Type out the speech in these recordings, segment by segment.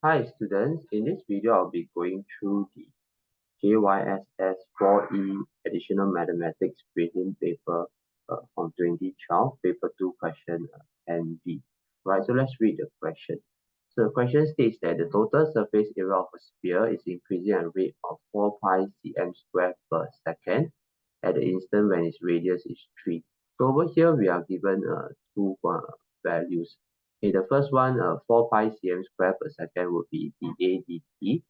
Hi students, in this video I'll be going through the JYSS 4E Additional Mathematics Grading paper from 2012, paper 2 question NB. Right, so let's read the question. So the question states that the total surface area of a sphere is increasing at a rate of 4 pi cm squared per second at the instant when its radius is 3. So over here we are given two values. Okay, the first one, 4 pi cm squared per second would be dA dt,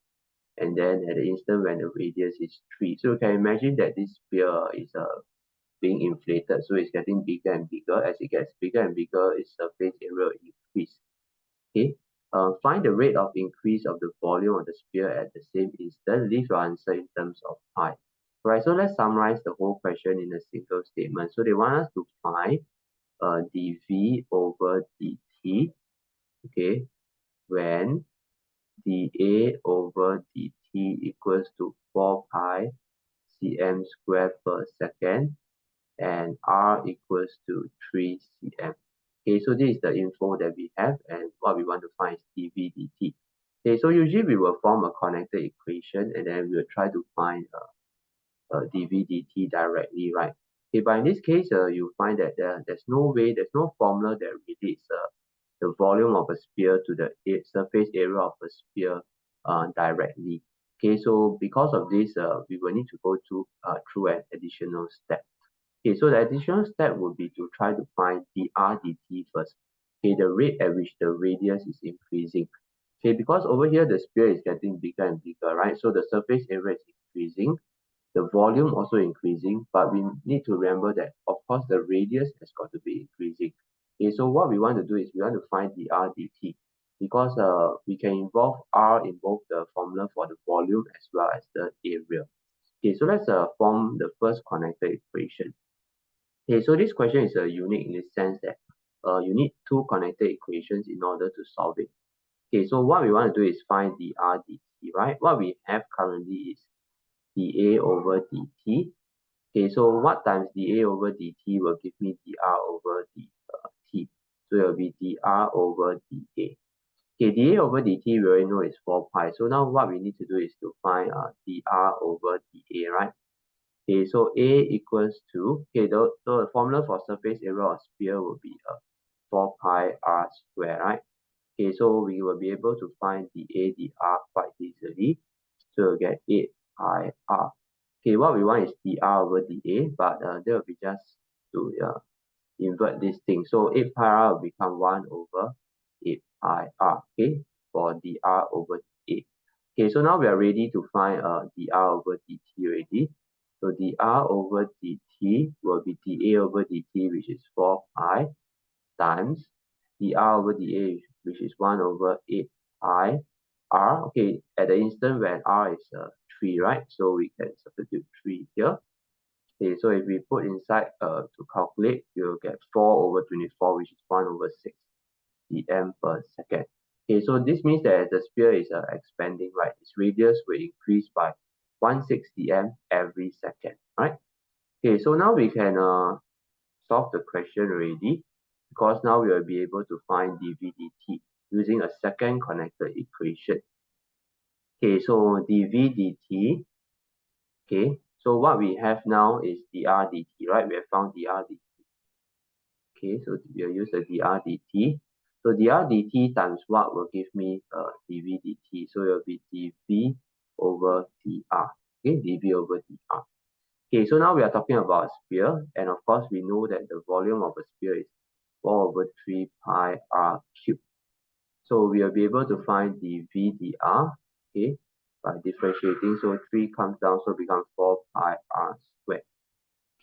and then at the instant when the radius is 3. So you can imagine that this sphere is being inflated, so it's getting bigger and bigger. As it gets bigger and bigger, its surface area will increase. Okay, find the rate of increase of the volume of the sphere at the same instant. Leave your answer in terms of pi. Right, so let's summarize the whole question in a single statement. So they want us to find dV over dt, okay, when dA over dt equals to 4 pi cm squared per second and r equals to 3 cm. Okay, so this is the info that we have, and what we want to find is dV dt. Okay, so usually we will form a connected equation and then we will try to find dV dt directly, right? Okay, but in this case, you find that there's no way, there's no formula that relates the volume of a sphere to the surface area of a sphere directly. Okay, so because of this, we will need to go through an additional step. Okay, so the additional step would be to try to find dr dt first. Okay, the rate at which the radius is increasing. Okay, because over here the sphere is getting bigger and bigger, right? So the surface area is increasing, the volume also increasing, but we need to remember that of course the radius has got to be increasing. Okay, so what we want to do is we want to find dr dt, because we can involve r in both the formula for the volume as well as the area. Okay, so let's form the first connected equation. Okay, so this question is unique in the sense that you need two connected equations in order to solve it. Okay, so what we want to do is find dr dt, right? What we have currently is dA over dt. Okay, so what times dA over dt will give me dr over dt. So it will be dr over dA. Okay, dA over dt we already know is 4 pi. So now what we need to do is to find dr over dA, right? Okay, so A equals to, okay, the formula for surface area of sphere will be 4 pi r square, right? Okay, so we will be able to find dA dr quite easily. So we'll get 8 pi r. Okay, what we want is dr over dA, but that will be just to invert this thing. So 8 pi r will become 1 over 8 pi r, okay, for dr over dA. Okay, so now we are ready to find dr over dt already. So dr over dt will be dA over dt, which is 4 pi, times dr over dA, which is 1 over 8 pi r. Okay, at the instant when r is 3, right? So we can substitute 3 here. Okay, so if we put inside to calculate, you'll get 4 over 24, which is 1 over 6 cm per second. Okay, so this means that the sphere is expanding, right? Its radius will increase by 1/6 cm every second, right? Okay, so now we can solve the question already, because now we will be able to find dV dt using a second connected equation. Okay, so dV dt, okay, so what we have now is dr dt, right? We have found dr dt. Okay, so we'll use the dr dt. So dr dt times what will give me dV dt? So it will be dV over dr. Okay, dV over dr. Okay, so now we are talking about a sphere, and of course we know that the volume of a sphere is 4 over 3 pi r cubed. So we will be able to find dV dr, okay, by differentiating. So 3 comes down, so becomes 4 pi r squared.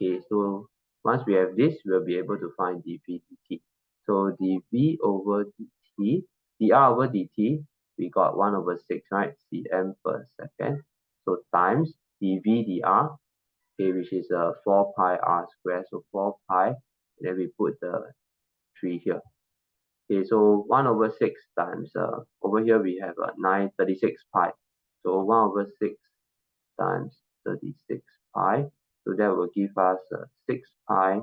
Okay, so once we have this, we'll be able to find dV dt. So dV over dt, dr over dt, we got 1 over 6, right? Cm per second. So times dV dr, okay, which is 4 pi r squared. So 4 pi, and then we put the 3 here. Okay, so 1 over 6 times, over here we have 36 pi. So 1 over 6 times 36 pi. So that will give us 6 pi.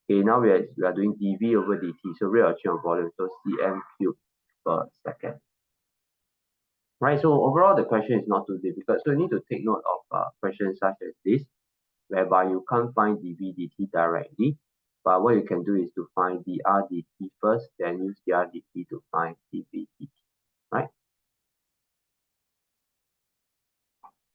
Okay, now we are doing dV over dt, so rate of change of volume, so cm cubed per second. Right, so overall the question is not too difficult. So you need to take note of questions such as this, whereby you can't find dv dt directly, but what you can do is to find dr dt first, then use dr dt to find